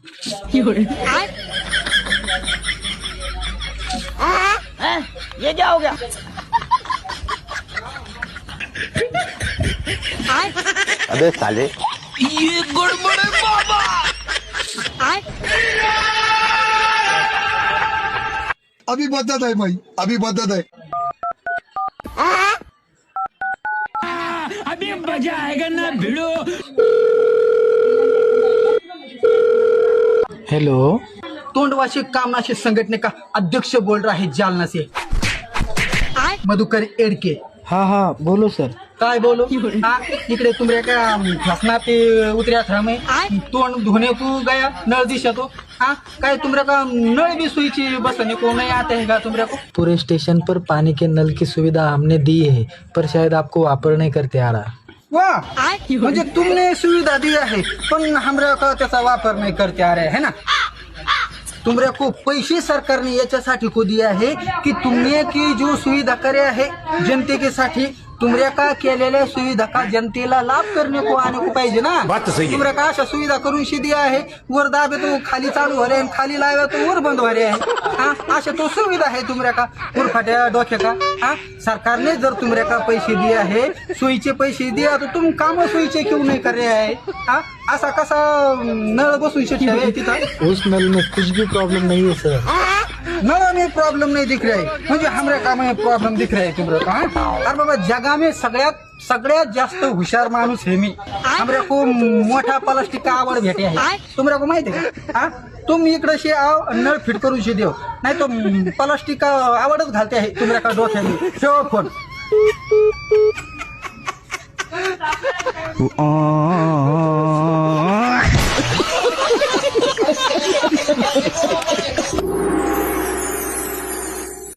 ये क्या हो गया? अबे साले, ये गड़बड़ है बाबा। अभी बदत है भाई, अभी बदत है। अभी मजा आएगा ना भिड़ो। हेलो, तोंडवाशी कामनाशी संघटने का अध्यक्ष बोल रहा है जालना से, मधुकर एडके। हाँ हाँ बोलो सर. काय बोलू? हा, इकडे तुमरे का फसनात उतर्या था मैं तोंड धोने को गया, नळ दिशा हाँ काय तुमरे का नळ भी सुई बसने को नहीं आते हैं तुमरे को? पूरे स्टेशन पर पानी के नल की सुविधा हमने दी है, पर शायद आपको वापर नहीं करते आ रहा. वाह, म्हणजे तुमने सुविधा दिया है पण हमरा का त्याचा वापर नहीं करते आ रहे है ना. तुमरे को पैसे सरकार ने याच्यासाठी को दिया है की तुमने की जो सुविधा करे आहे जनते के साठी, तुमरे का केलेल्या सुविधा का जनतेला लाभ करने को आने को पाहिजे ना. तुमरे का अशा सुविधा करून शी दिया आहे, वर दाबे तो खाली चालू हो रहे हैं, खाली लावे तो वर बंद हो रहे हैं. हाँ, अशा तो सुविधा है तुमरे का उरफाट्या डोक्या का. हाँ, सरकार ने जर तुमरे का पैसे दिया है, सोयीचे पैसे दिया तो तुम काम सोयीचे क्यों नहीं कर रहे है? हाँ, असा कसा नळ बसून ठेवे तिथं? उस नल में कुछ भी प्रॉब्लम नहीं है सर. नळ में प्रॉब्लेम नहीं दिख रहा है, म्हणजे हमरे काम में प्रॉब्लेम दिख रहा है तुमरे का. अरे बाबा, जगा में सगळ्यात जास्त हुशार माणूस है मी. हमरे को मोठा प्लास्टिक का आवड भेटे आहे, तुमरे को माहिती आहे का? हाँ, तुम इकडे शे आव नळ फिट करून शे देव, नाही तो प्लास्टिक का आवडच घालते आहे तुमरे का डोक्याने. ठेव फोन.